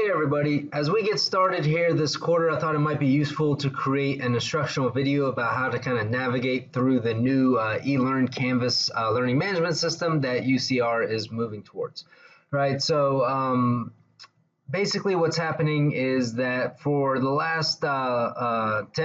Hey everybody, as we get started here this quarter, I thought it might be useful to create an instructional video about how to kind of navigate through the new eLearn Canvas learning management system that UCR is moving towards. Right, so basically what's happening is that for the last 10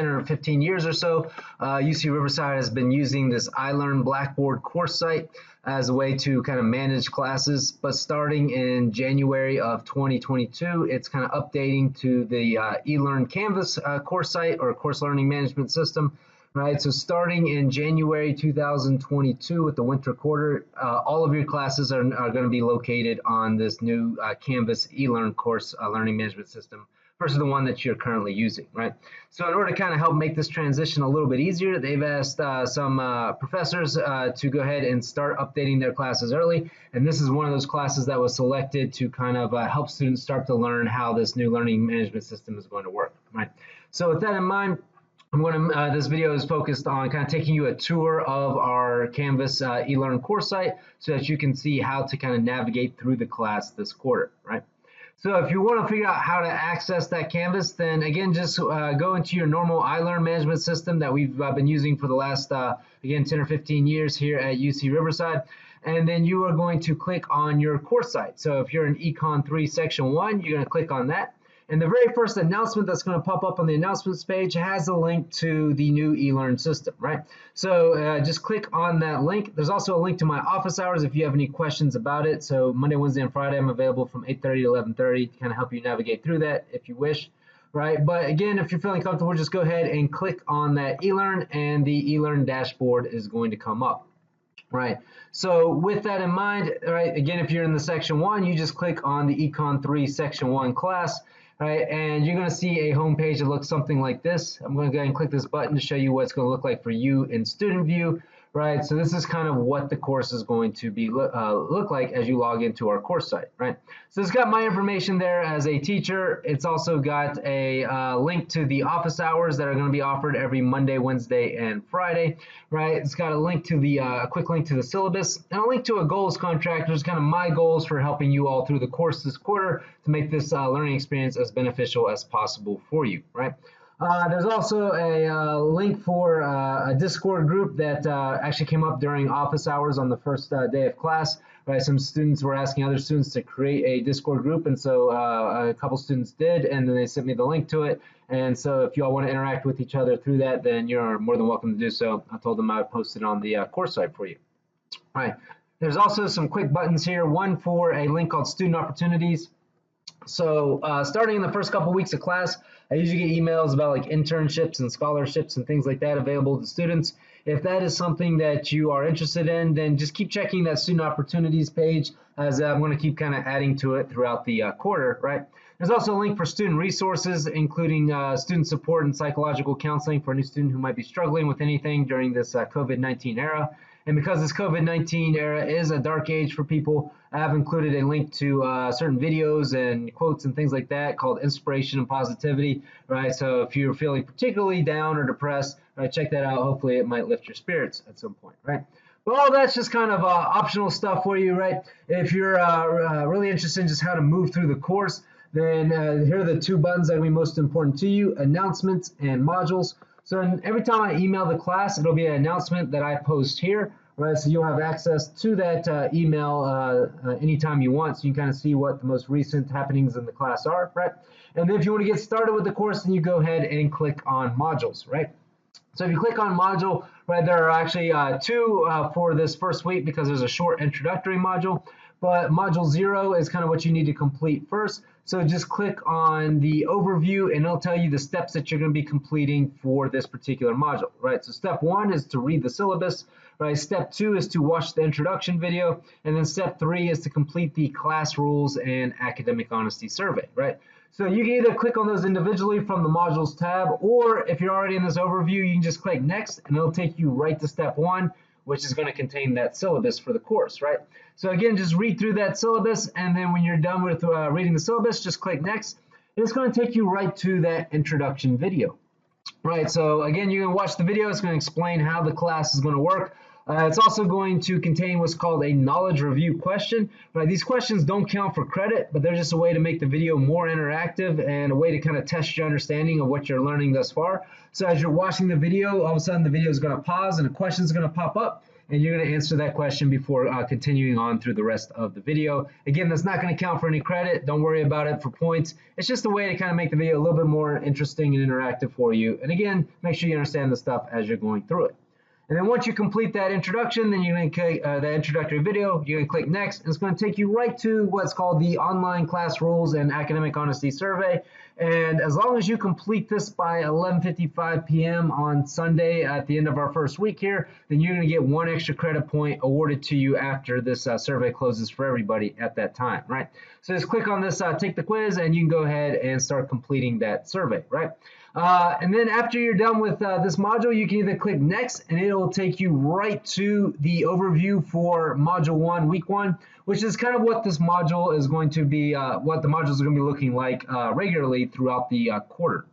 or 15 years or so, UC Riverside has been using this iLearn Blackboard course site as a way to kind of manage classes, but starting in January of 2022, it's kind of updating to the eLearn Canvas course site or course learning management system. Right, so starting in January 2022 with the winter quarter, all of your classes are going to be located on this new Canvas eLearn course learning management system versus the one that you're currently using, right? So in order to kind of help make this transition a little bit easier, they've asked some professors to go ahead and start updating their classes early, and this is one of those classes that was selected to kind of help students start to learn how this new learning management system is going to work, right? So with that in mind, this video is focused on kind of taking you a tour of our Canvas eLearn course site so that you can see how to kind of navigate through the class this quarter, right? So if you want to figure out how to access that Canvas, then again, just go into your normal iLearn management system that we've been using for the last, again, 10 or 15 years here at UC Riverside. And then you are going to click on your course site. So if you're in ECON003 Section 1, you're going to click on that. And the very first announcement that's going to pop up on the announcements page has a link to the new eLearn system, right? So just click on that link. There's also a link to my office hours if you have any questions about it. So Monday, Wednesday, and Friday, I'm available from 8:30 to 11:30 to kind of help you navigate through that if you wish, right? But again, if you're feeling comfortable, just go ahead and click on that eLearn, and the eLearn dashboard is going to come up. Right. So with that in mind, right, again, if you're in the Section 1, you just click on the ECON003 Section 1 class. Right, and you're going to see a home page that looks something like this. I'm going to go ahead and click this button to show you what it's going to look like for you in student view. Right, so this is kind of what the course is going to be look like as you log into our course site. Right, so it's got my information there as a teacher. It's also got a link to the office hours that are going to be offered every Monday, Wednesday, and Friday. Right, it's got a link to the a quick link to the syllabus and a link to a goals contract, which is kind of my goals for helping you all through the course this quarter to make this learning experience as beneficial as possible for you. Right. There's also a link for a Discord group that actually came up during office hours on the first day of class. Right, some students were asking other students to create a Discord group, and so a couple students did, and then they sent me the link to it. And so if you all want to interact with each other through that, then you're more than welcome to do so. I told them I would post it on the course site for you. All right, there's also some quick buttons here, one for a link called Student Opportunities. So starting in the first couple weeks of class, I usually get emails about like internships and scholarships and things like that available to students. If that is something that you are interested in, then just keep checking that Student Opportunities page, as I'm going to keep kind of adding to it throughout the quarter, right? There's also a link for student resources, including student support and psychological counseling for any student who might be struggling with anything during this COVID-19 era. And because this COVID-19 era is a dark age for people, I have included a link to certain videos and quotes and things like that called Inspiration and Positivity, right? So if you're feeling particularly down or depressed, right, check that out. Hopefully it might lift your spirits at some point, right? But all that's just kind of optional stuff for you, right? If you're really interested in just how to move through the course, then here are the two buttons that will be most important to you: announcements and modules. So every time I email the class, it'll be an announcement that I post here, right? So you'll have access to that email anytime you want, so you can kind of see what the most recent happenings in the class are, right? And then if you want to get started with the course, then you go ahead and click on modules, right? So if you click on module, right, there are actually two for this first week because there's a short introductory module. But module 0 is kind of what you need to complete first. So just click on the overview and it'll tell you the steps that you're going to be completing for this particular module, right? So step 1 is to read the syllabus, right? Step 2 is to watch the introduction video. And then step 3 is to complete the class rules and academic honesty survey, right? So you can either click on those individually from the modules tab, or if you're already in this overview, you can just click next and it'll take you right to step 1, which is going to contain that syllabus for the course, right? So again, just read through that syllabus, and then when you're done with reading the syllabus, just click next. And it's going to take you right to that introduction video, right? So again, you can watch the video. It's going to explain how the class is going to work. It's also going to contain what's called a knowledge review question. Right? These questions don't count for credit, but they're just a way to make the video more interactive and a way to kind of test your understanding of what you're learning thus far. So as you're watching the video, all of a sudden the video is going to pause and a question is going to pop up, and you're going to answer that question before continuing on through the rest of the video. Again, that's not going to count for any credit. Don't worry about it for points. It's just a way to kind of make the video a little bit more interesting and interactive for you. And again, make sure you understand the stuff as you're going through it. And then once you complete that introduction, then you're going to click that introductory video, you're going to click next, and it's going to take you right to what's called the online class rules and academic honesty survey. And as long as you complete this by 11:55 p.m. on Sunday at the end of our first week here, then you're going to get 1 extra credit point awarded to you after this survey closes for everybody at that time, right? So just click on this, take the quiz, and you can go ahead and start completing that survey, right? And then after you're done with this module, you can either click next, and it'll take you right to the overview for module 1, week 1, which is kind of what this module is going to be, what the modules are going to be looking like regularly throughout the quarter,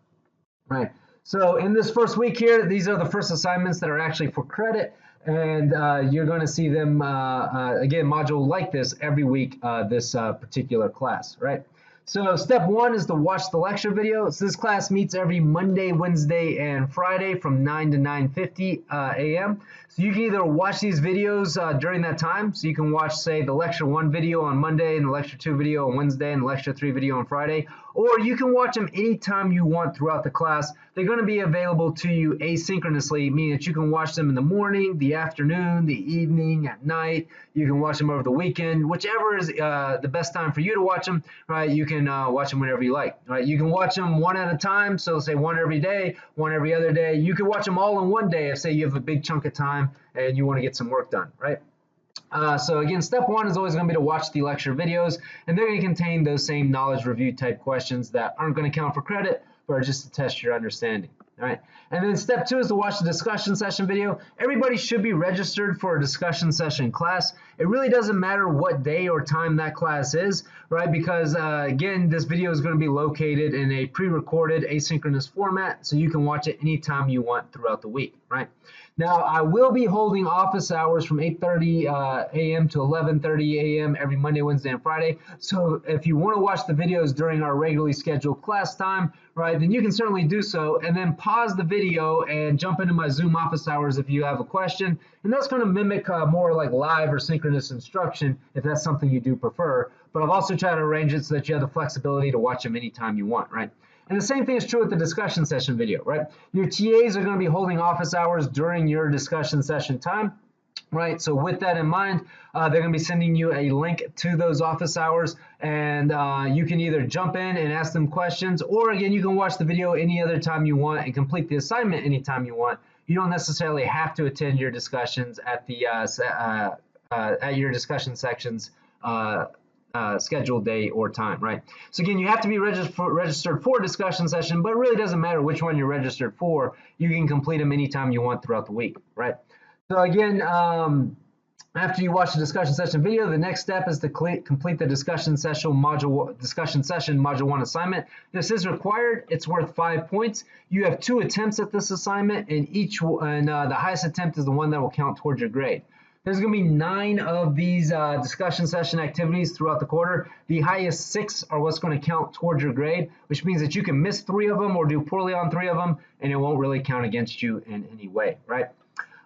right? So in this first week here, these are the first assignments that are actually for credit, and you're going to see them, again, module like this every week, this particular class, right? So step 1 is to watch the lecture video. So this class meets every Monday, Wednesday, and Friday from 9 to 9:50 a.m. So you can either watch these videos during that time. So you can watch, say, the lecture 1 video on Monday and the lecture 2 video on Wednesday and the lecture 3 video on Friday. Or you can watch them anytime you want throughout the class. They're going to be available to you asynchronously, meaning that you can watch them in the morning, the afternoon, the evening, at night. You can watch them over the weekend, whichever is the best time for you to watch them, right? You can watch them whenever you like, right? You can watch them one at a time, so say one every day, one every other day. You can watch them all in one day if, say, you have a big chunk of time and you want to get some work done, right? So again, step 1 is always going to be to watch the lecture videos, and they're going to contain those same knowledge review type questions that aren't going to count for credit, but are just to test your understanding. All right. And then step 2 is to watch the discussion session video. Everybody should be registered for a discussion session class. It really doesn't matter what day or time that class is, right? Because again, this video is going to be located in a pre-recorded asynchronous format, so you can watch it anytime you want throughout the week, right? Now, I will be holding office hours from 8:30 a.m. to 11:30 a.m. every Monday, Wednesday, and Friday. So if you want to watch the videos during our regularly scheduled class time, right, then you can certainly do so, and then pause the video and jump into my Zoom office hours if you have a question. And that's going to mimic more like live or synchronous instruction if that's something you do prefer. But I've also tried to arrange it so that you have the flexibility to watch them anytime you want, right? And the same thing is true with the discussion session video, right? Your TAs are going to be holding office hours during your discussion session time, right? So with that in mind, they're going to be sending you a link to those office hours, and you can either jump in and ask them questions, or again, you can watch the video any other time you want and complete the assignment anytime you want. You don't necessarily have to attend your discussions at the at your discussion sections scheduled day or time, right? So again, you have to be registered for a discussion session, but it really doesn't matter which one you're registered for. You can complete them anytime you want throughout the week, right? So again, after you watch the discussion session video, the next step is to complete the discussion session module 1 assignment. This is required. It's worth 5 points. You have 2 attempts at this assignment, and the highest attempt is the one that will count towards your grade. There's going to be 9 of these discussion session activities throughout the quarter. The highest 6 are what's going to count towards your grade, which means that you can miss 3 of them or do poorly on 3 of them, and it won't really count against you in any way, right?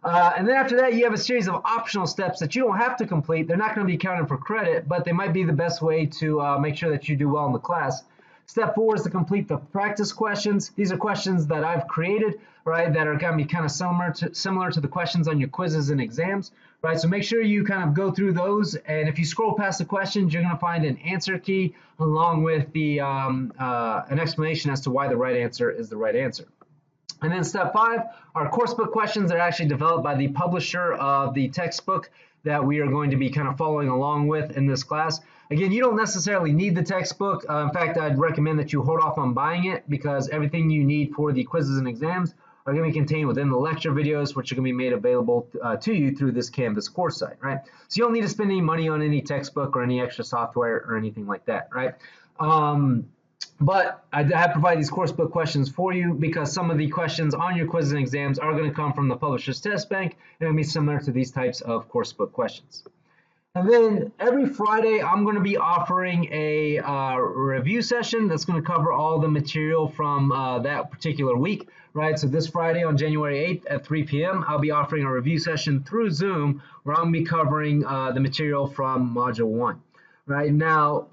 And then after that, you have a series of optional steps that you don't have to complete. They're not going to be counted for credit, but they might be the best way to make sure that you do well in the class. Step 4 is to complete the practice questions. These are questions that I've created, right, that are going to be kind of similar to the questions on your quizzes and exams, right? So make sure you kind of go through those, and if you scroll past the questions, you're going to find an answer key along with the an explanation as to why the right answer is the right answer. And then step 5 are coursebook questions that are actually developed by the publisher of the textbook that we are going to be kind of following along with in this class. Again, you don't necessarily need the textbook. In fact, I'd recommend that you hold off on buying it because everything you need for the quizzes and exams are going to be contained within the lecture videos, which are going to be made available to you through this Canvas course site, right? So you don't need to spend any money on any textbook or any extra software or anything like that, right? But I have provided these course book questions for you because some of the questions on your quizzes and exams are going to come from the publisher's test bank, and it'll be similar to these types of course book questions. And then every Friday, I'm going to be offering a review session that's going to cover all the material from that particular week, right? So this Friday on January 8th at 3 p.m., I'll be offering a review session through Zoom where I'll be covering the material from Module 1. Right now,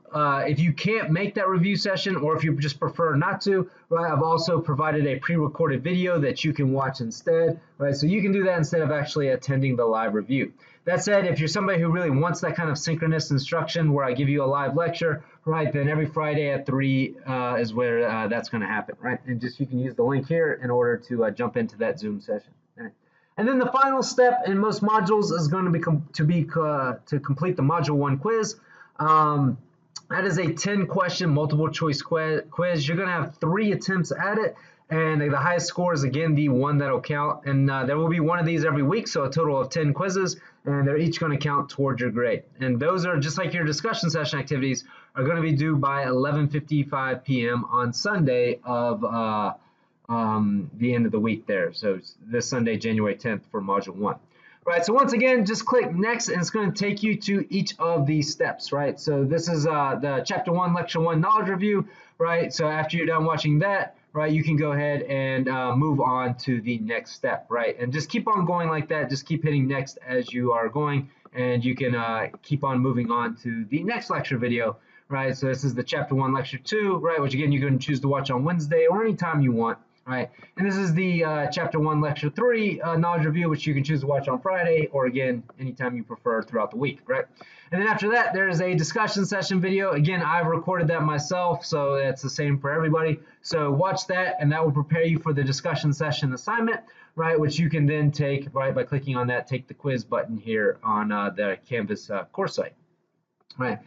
if you can't make that review session, or if you just prefer not to, right, I've also provided a pre-recorded video that you can watch instead, right? So you can do that instead of actually attending the live review. That said, if you're somebody who really wants that kind of synchronous instruction where I give you a live lecture, right, then every Friday at 3 is where that's going to happen, right? And just you can use the link here in order to jump into that Zoom session. Right? And then the final step in most modules is going to be to complete the Module 1 quiz. That is a 10-question multiple choice quiz. You're going to have 3 attempts at it, and the highest score is, again, the one that'll count. And there will be one of these every week, so a total of 10 quizzes, and they're each going to count towards your grade. And those are, just like your discussion session activities, are going to be due by 11:55 p.m. on Sunday of the end of the week there. So this Sunday, January 10th for Module 1. Right, so once again, just click next, and it's going to take you to each of these steps, right? So this is the Chapter 1, Lecture 1 knowledge review, right? So after you're done watching that, right, you can go ahead and move on to the next step, right? And just keep on going like that. Just keep hitting next as you are going, and you can keep on moving on to the next lecture video, right? So this is the Chapter 1, Lecture 2, right? Which, again, you can choose to watch on Wednesday or anytime you want. Right, and this is the Chapter 1, Lecture 3 knowledge review, which you can choose to watch on Friday or, again, anytime you prefer throughout the week, right? And then after that, there is a discussion session video. Again, I've recorded that myself, so it's the same for everybody. So watch that, and that will prepare you for the discussion session assignment, right, which you can then take, right, by clicking on that, take the quiz button here on the Canvas course site, right?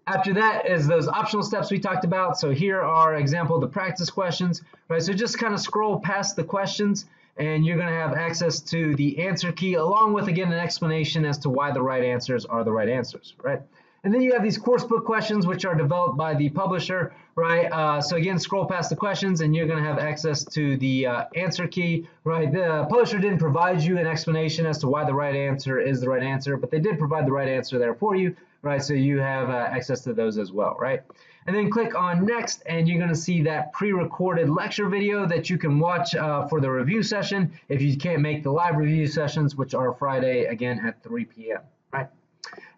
After that is those optional steps we talked about. So here are example of the practice questions, right? So just kind of scroll past the questions, and you're going to have access to the answer key along with, again, an explanation as to why the right answers are the right answers, right? And then you have these course book questions, which are developed by the publisher, right? So again, scroll past the questions, and you're going to have access to the answer key, right? The publisher didn't provide you an explanation as to why the right answer is the right answer, but they did provide the right answer there for you, right? So you have access to those as well, right? And then click on next, and you're going to see that pre-recorded lecture video that you can watch for the review session if you can't make the live review sessions, which are Friday, again, at 3 p.m., right?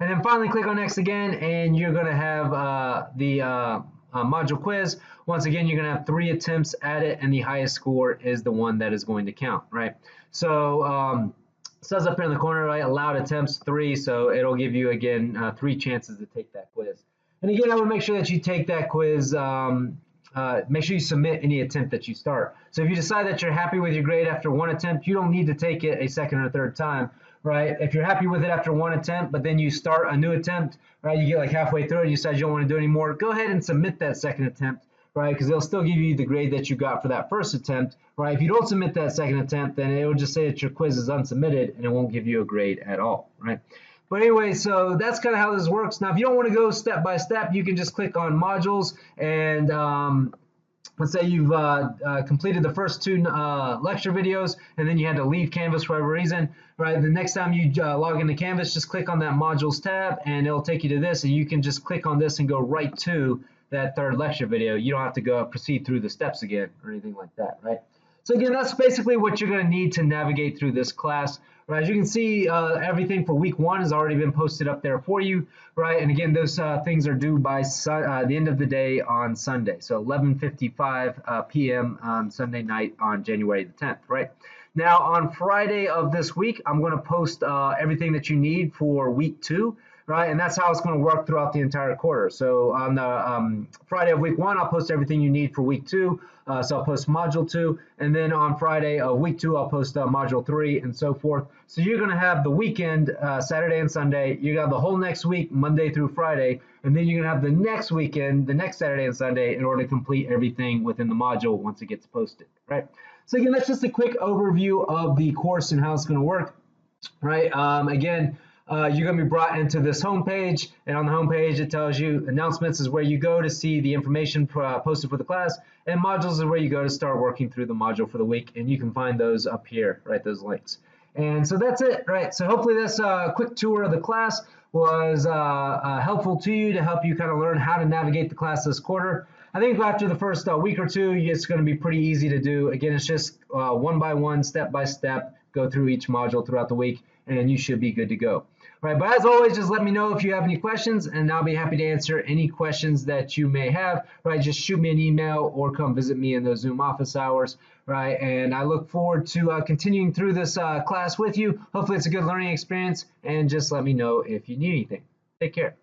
And then finally click on next again, and you're going to have the module quiz. Once again, you're going to have 3 attempts at it, and the highest score is the one that is going to count, right? So it says up here in the corner, right, allowed attempts 3, so it'll give you, again, 3 chances to take that quiz. And again, I would make sure that you take that quiz, make sure you submit any attempt that you start. So if you decide that you're happy with your grade after 1 attempt, you don't need to take it a second or third time, right? If you're happy with it after 1 attempt, but then you start a new attempt, right, you get like halfway through it, you decide you don't want to do it anymore, go ahead and submit that second attempt, right? Because they'll still give you the grade that you got for that first attempt, right? If you don't submit that second attempt, then it will just say that your quiz is unsubmitted, and it won't give you a grade at all, right? But anyway, so that's kind of how this works. Now, if you don't want to go step by step, you can just click on modules, and let's say you've completed the first 2 lecture videos, and then you had to leave Canvas for whatever reason, right? The next time you log into Canvas, just click on that modules tab, and it'll take you to this, and you can just click on this and go right to that 3rd lecture video. You don't have to go proceed through the steps again or anything like that, right? So again, that's basically what you're going to need to navigate through this class. Right, as you can see, everything for week 1 has already been posted up there for you, right? And again, those things are due by the end of the day on Sunday, so 11:55 p.m. on Sunday night on January the 10th, right? Now, on Friday of this week, I'm going to post everything that you need for week 2, right? And that's how it's going to work throughout the entire quarter. So on the Friday of week 1, I'll post everything you need for week 2. So I'll post module 2, and then on Friday of week 2, I'll post module 3 and so forth. So you're going to have the weekend, Saturday and Sunday. You're going to have the whole next week, Monday through Friday, and then you're going to have the next weekend, the next Saturday and Sunday, in order to complete everything within the module once it gets posted, right? So again, that's just a quick overview of the course and how it's going to work, right? Again, you're going to be brought into this homepage, and on the homepage it tells you announcements is where you go to see the information posted for the class, and modules is where you go to start working through the module for the week, and you can find those up here, right, those links. And so that's it, right? So hopefully this quick tour of the class was helpful to you to help you kind of learn how to navigate the class this quarter. I think after the first week or two, it's going to be pretty easy to do. Again, it's just one by one, step by step, go through each module throughout the week, and you should be good to go. Right, but as always, just let me know if you have any questions, and I'll be happy to answer any questions that you may have. Right, just shoot me an email or come visit me in those Zoom office hours. Right, and I look forward to continuing through this class with you. Hopefully it's a good learning experience, and just let me know if you need anything. Take care.